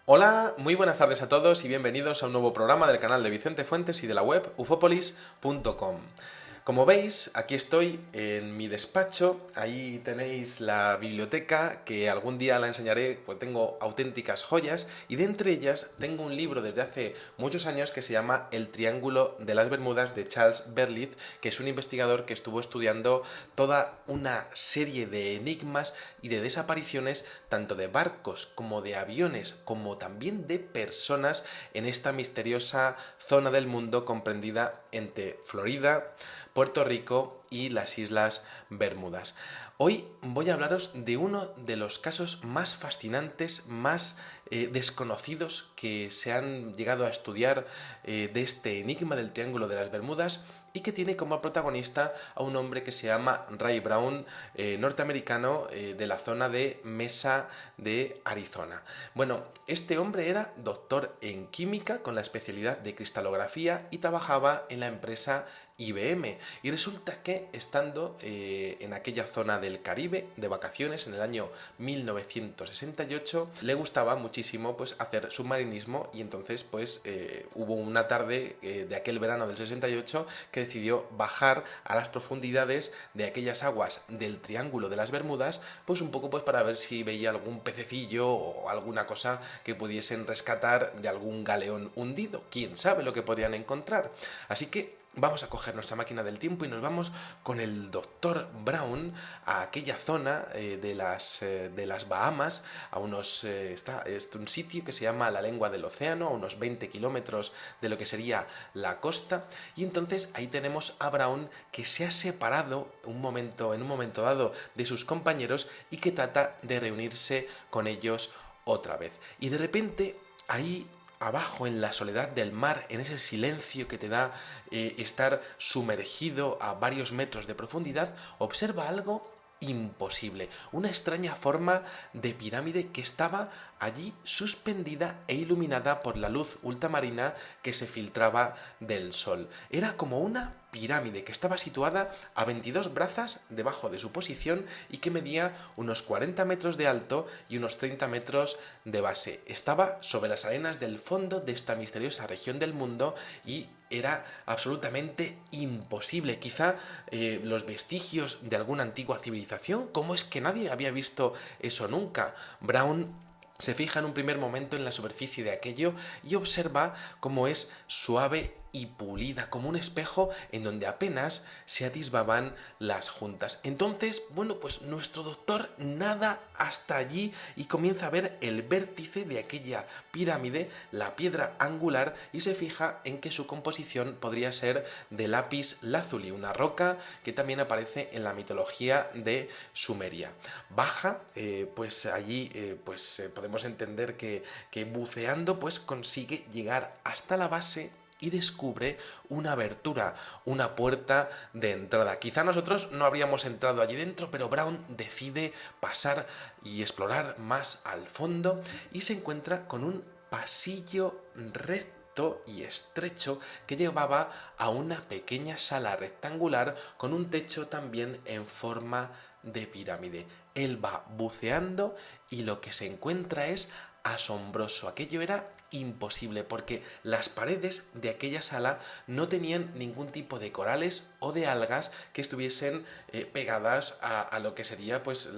Hola, muy buenas tardes a todos y bienvenidos a un nuevo programa del canal de Vicente Fuentes y de la web ufopolis.com. Como veis, aquí estoy en mi despacho, ahí tenéis la biblioteca que algún día la enseñaré, pues tengo auténticas joyas y de entre ellas tengo un libro desde hace muchos años que se llama El Triángulo de las Bermudas de Charles Berlitz, que es un investigador que estuvo estudiando toda una serie de enigmas y de desapariciones tanto de barcos como de aviones como también de personas en esta misteriosa zona del mundo comprendida entre Florida, Puerto Rico y las Islas Bermudas. Hoy voy a hablaros de uno de los casos más fascinantes, más desconocidos que se han llegado a estudiar de este enigma del Triángulo de las Bermudas y que tiene como protagonista a un hombre que se llama Ray Brown, norteamericano de la zona de Mesa de Arizona. Bueno, este hombre era doctor en química con la especialidad de cristalografía y trabajaba en la empresa IBM. Y resulta que estando en aquella zona del Caribe de vacaciones en el año 1968 le gustaba muchísimo pues hacer submarinismo y entonces pues hubo una tarde de aquel verano del 68 que decidió bajar a las profundidades de aquellas aguas del Triángulo de las Bermudas pues un poco pues para ver si veía algún pececillo o alguna cosa que pudiesen rescatar de algún galeón hundido. Quién sabe lo que podrían encontrar. Así que vamos a coger nuestra máquina del tiempo y nos vamos con el doctor Brown a aquella zona de las Bahamas, a unos está un sitio que se llama la Lengua del Océano, a unos 20 kilómetros de lo que sería la costa, y entonces ahí tenemos a Brown que se ha separado en un momento dado de sus compañeros y que trata de reunirse con ellos otra vez. Y de repente ahí abajo en la soledad del mar, en ese silencio que te da estar sumergido a varios metros de profundidad, observa algo imposible, una extraña forma de pirámide que estaba allí suspendida e iluminada por la luz ultramarina que se filtraba del sol. Era como una pirámide que estaba situada a 22 brazas debajo de su posición y que medía unos 40 metros de alto y unos 30 metros de base. Estaba sobre las arenas del fondo de esta misteriosa región del mundo y era absolutamente imposible. Quizá los vestigios de alguna antigua civilización. ¿Cómo es que nadie había visto eso nunca? Brown se fija en un primer momento en la superficie de aquello y observa cómo es suave y pulida, como un espejo en donde apenas se atisbaban las juntas. Entonces, bueno, pues nuestro doctor nada hasta allí y comienza a ver el vértice de aquella pirámide, la piedra angular, y se fija en que su composición podría ser de lápiz lazuli, una roca que también aparece en la mitología de Sumeria. Baja, pues allí podemos entender que buceando pues consigue llegar hasta la base y descubre una abertura, una puerta de entrada. Quizá nosotros no habríamos entrado allí dentro, pero Brown decide pasar y explorar más al fondo y se encuentra con un pasillo recto y estrecho que llevaba a una pequeña sala rectangular con un techo también en forma de pirámide. Él va buceando y lo que se encuentra es asombroso. Aquello era imposible porque las paredes de aquella sala no tenían ningún tipo de corales o de algas que estuviesen pegadas a lo que sería pues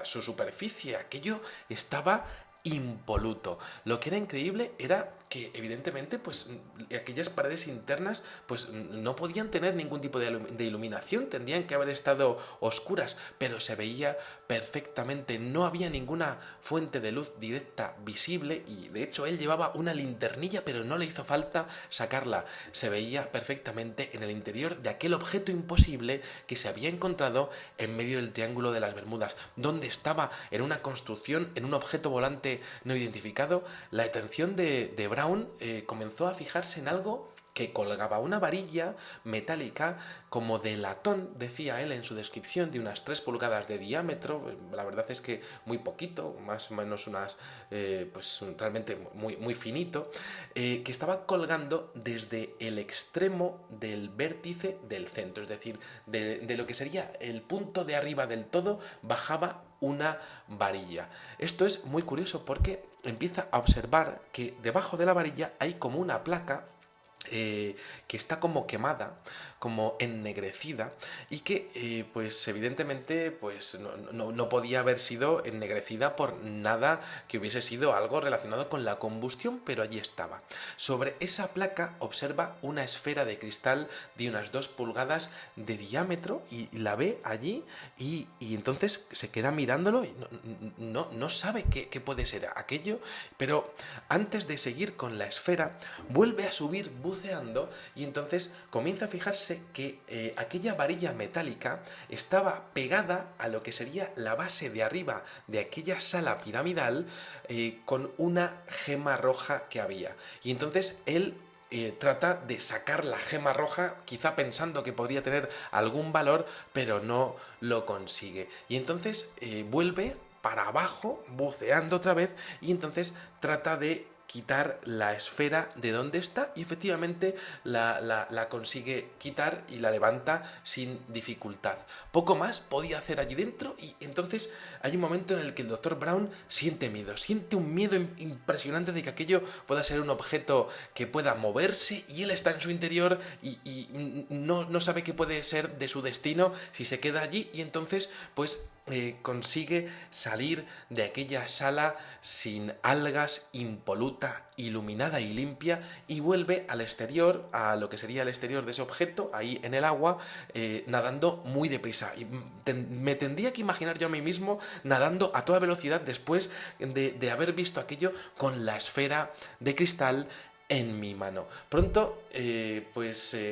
su superficie. Aquello estaba impoluto. Lo que era increíble era que evidentemente pues aquellas paredes internas pues no podían tener ningún tipo de iluminación, tendrían que haber estado oscuras, pero se veía perfectamente, no había ninguna fuente de luz directa visible y de hecho él llevaba una linternilla pero no le hizo falta sacarla, se veía perfectamente en el interior de aquel objeto imposible que se había encontrado en medio del Triángulo de las Bermudas, donde estaba en una construcción, en un objeto volante no identificado. La atención de Brown comenzó a fijarse en algo que colgaba una varilla metálica como de latón, decía él en su descripción, de unas 3 pulgadas de diámetro. La verdad es que muy poquito, más o menos unas, pues realmente muy, muy finito, que estaba colgando desde el extremo del vértice del centro, es decir, de lo que sería el punto de arriba del todo, bajaba una varilla. Esto es muy curioso porque empieza a observar que debajo de la varilla hay como una placa que está como quemada, como ennegrecida, y que pues evidentemente pues no podía haber sido ennegrecida por nada que hubiese sido algo relacionado con la combustión, pero allí estaba. Sobre esa placa observa una esfera de cristal de unas 2 pulgadas de diámetro y la ve allí y entonces se queda mirándolo y no sabe qué puede ser aquello, pero antes de seguir con la esfera vuelve a subir buceando y entonces comienza a fijarse que aquella varilla metálica estaba pegada a lo que sería la base de arriba de aquella sala piramidal con una gema roja que había. Y entonces él trata de sacar la gema roja, quizá pensando que podría tener algún valor, pero no lo consigue. Y entonces vuelve para abajo, buceando otra vez, y entonces trata de quitar la esfera de donde está y efectivamente la consigue quitar y la levanta sin dificultad. Poco más podía hacer allí dentro y entonces hay un momento en el que el Dr. Brown siente miedo, siente un miedo impresionante de que aquello pueda ser un objeto que pueda moverse y él está en su interior y no sabe qué puede ser de su destino si se queda allí y entonces pues consigue salir de aquella sala sin algas, impoluta, iluminada y limpia y vuelve al exterior, a lo que sería el exterior de ese objeto, ahí en el agua, nadando muy deprisa. Y me tendría que imaginar yo a mí mismo nadando a toda velocidad después de haber visto aquello con la esfera de cristal en mi mano. Pronto,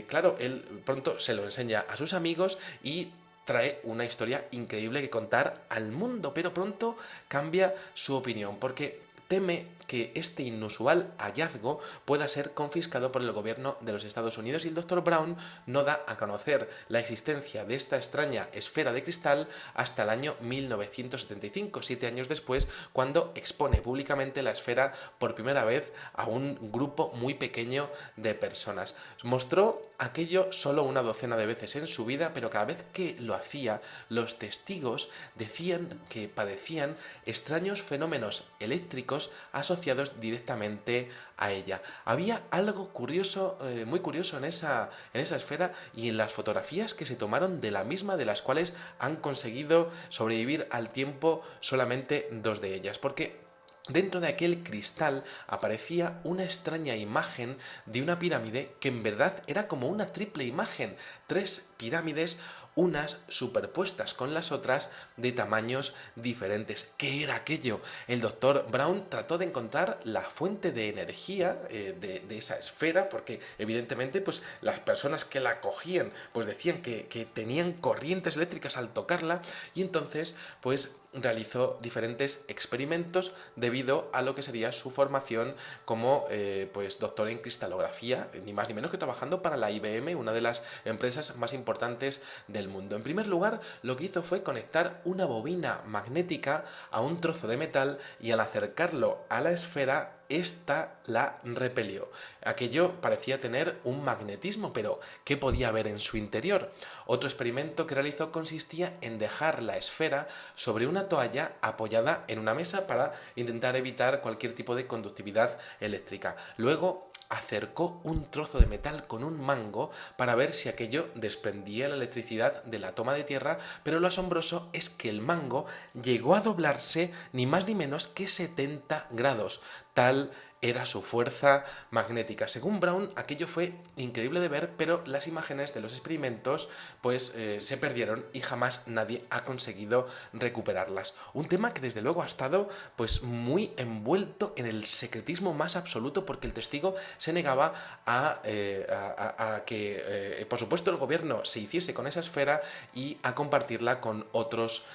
claro, él pronto se lo enseña a sus amigos y trae una historia increíble que contar al mundo, pero pronto cambia su opinión porque teme que este inusual hallazgo pueda ser confiscado por el gobierno de los Estados Unidos y el Dr. Brown no da a conocer la existencia de esta extraña esfera de cristal hasta el año 1975, 7 años después, cuando expone públicamente la esfera por primera vez a un grupo muy pequeño de personas. Mostró aquello solo una docena de veces en su vida, pero cada vez que lo hacía, los testigos decían que padecían extraños fenómenos eléctricos asociados directamente a ella. Había algo curioso, muy curioso en esa esfera y en las fotografías que se tomaron de la misma, de las cuales han conseguido sobrevivir al tiempo solamente 2 de ellas, porque dentro de aquel cristal aparecía una extraña imagen de una pirámide que en verdad era como una triple imagen, 3 pirámides, unas superpuestas con las otras de tamaños diferentes. ¿Qué era aquello? El doctor Brown trató de encontrar la fuente de energía de esa esfera, porque evidentemente pues, las personas que la cogían pues decían que tenían corrientes eléctricas al tocarla y entonces pues realizó diferentes experimentos debido a lo que sería su formación como pues doctor en cristalografía, ni más ni menos que trabajando para la IBM, una de las empresas más importantes del mundo. En primer lugar, lo que hizo fue conectar una bobina magnética a un trozo de metal y al acercarlo a la esfera esta la repelió. Aquello parecía tener un magnetismo, pero ¿qué podía haber en su interior? Otro experimento que realizó consistía en dejar la esfera sobre una toalla apoyada en una mesa para intentar evitar cualquier tipo de conductividad eléctrica. Luego acercó un trozo de metal con un mango para ver si aquello desprendía la electricidad de la toma de tierra, pero lo asombroso es que el mango llegó a doblarse ni más ni menos que 70 grados. Tal era su fuerza magnética. Según Brown, aquello fue increíble de ver, pero las imágenes de los experimentos pues se perdieron y jamás nadie ha conseguido recuperarlas. Un tema que desde luego ha estado pues muy envuelto en el secretismo más absoluto porque el testigo se negaba a que, por supuesto, el gobierno se hiciese con esa esfera y a compartirla con otros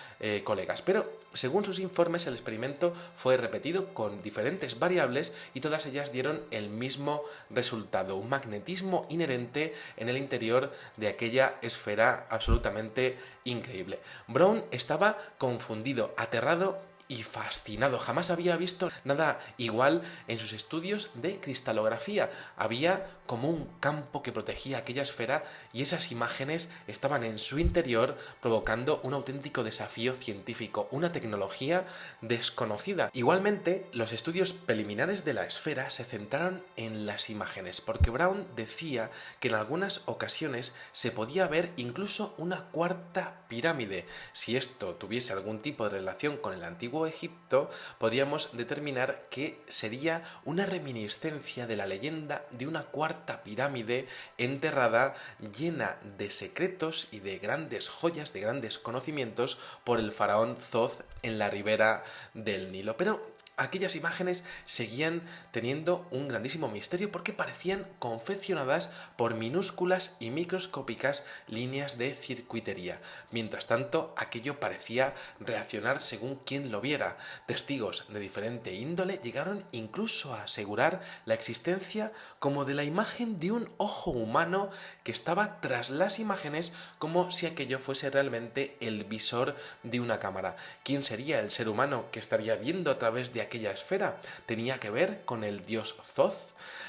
colegas. Pero según sus informes, el experimento fue repetido con diferentes variables y todas ellas dieron el mismo resultado, un magnetismo inherente en el interior de aquella esfera absolutamente increíble. Brown estaba confundido, aterrado y fascinado. Jamás había visto nada igual en sus estudios de cristalografía. Había como un campo que protegía aquella esfera y esas imágenes estaban en su interior provocando un auténtico desafío científico, una tecnología desconocida. Igualmente, los estudios preliminares de la esfera se centraron en las imágenes, porque Brown decía que en algunas ocasiones se podía ver incluso una cuarta pirámide. Si esto tuviese algún tipo de relación con el antiguo Egipto, podríamos determinar que sería una reminiscencia de la leyenda de una cuarta pirámide enterrada llena de secretos y de grandes joyas, de grandes conocimientos por el faraón Thoth en la ribera del Nilo. Pero aquellas imágenes seguían teniendo un grandísimo misterio porque parecían confeccionadas por minúsculas y microscópicas líneas de circuitería. Mientras tanto, aquello parecía reaccionar según quien lo viera. Testigos de diferente índole llegaron incluso a asegurar la existencia como de la imagen de un ojo humano que estaba tras las imágenes, como si aquello fuese realmente el visor de una cámara. ¿Quién sería el ser humano que estaría viendo a través de aquella esfera? ¿Tenía que ver con el dios Thoth?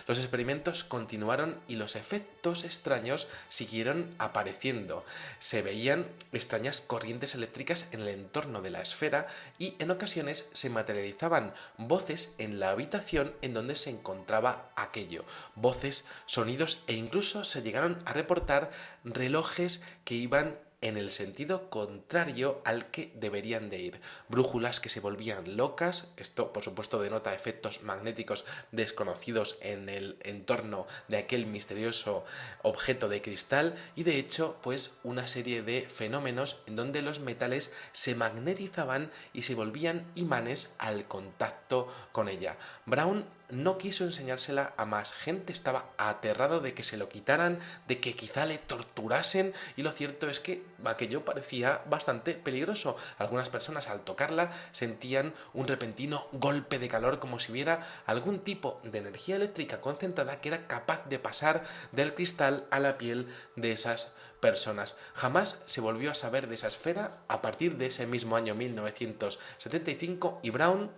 Los experimentos continuaron y los efectos extraños siguieron apareciendo. Se veían extrañas corrientes eléctricas en el entorno de la esfera y en ocasiones se materializaban voces en la habitación en donde se encontraba aquello. Voces, sonidos e incluso se llegaron a reportar relojes que iban en el sentido contrario al que deberían de ir. Brújulas que se volvían locas, esto por supuesto denota efectos magnéticos desconocidos en el entorno de aquel misterioso objeto de cristal y de hecho pues una serie de fenómenos en donde los metales se magnetizaban y se volvían imanes al contacto con ella. Brown no quiso enseñársela a más gente, estaba aterrado de que se lo quitaran, de que quizá le torturasen y lo cierto es que aquello parecía bastante peligroso. Algunas personas al tocarla sentían un repentino golpe de calor como si hubiera algún tipo de energía eléctrica concentrada que era capaz de pasar del cristal a la piel de esas personas. Jamás se volvió a saber de esa esfera a partir de ese mismo año 1975 y Brown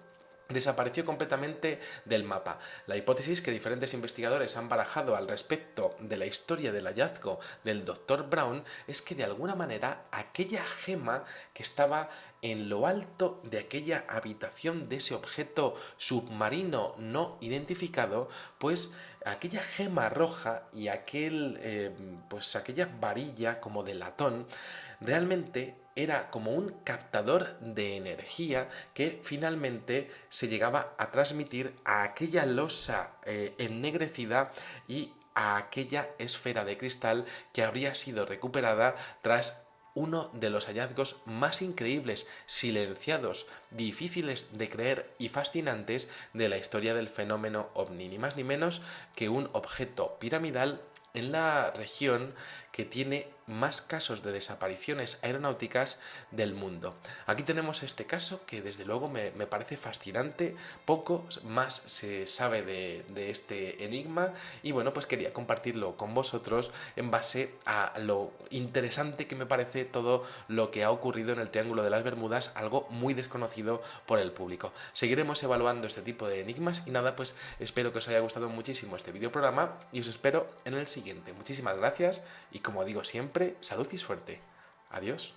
desapareció completamente del mapa. La hipótesis que diferentes investigadores han barajado al respecto de la historia del hallazgo del Dr. Brown es que de alguna manera aquella gema que estaba en lo alto de aquella habitación de ese objeto submarino no identificado, pues aquella gema roja y aquella varilla como de latón realmente era como un captador de energía que finalmente se llegaba a transmitir a aquella losa ennegrecida y a aquella esfera de cristal que habría sido recuperada tras uno de los hallazgos más increíbles, silenciados, difíciles de creer y fascinantes de la historia del fenómeno ovni, ni más ni menos que un objeto piramidal en la región que tiene más casos de desapariciones aeronáuticas del mundo. Aquí tenemos este caso que desde luego me parece fascinante, poco más se sabe de este enigma y bueno, pues quería compartirlo con vosotros en base a lo interesante que me parece todo lo que ha ocurrido en el Triángulo de las Bermudas, algo muy desconocido por el público. Seguiremos evaluando este tipo de enigmas y nada, pues espero que os haya gustado muchísimo este videoprograma y os espero en el siguiente. Muchísimas gracias y como digo siempre, salud y suerte. Adiós.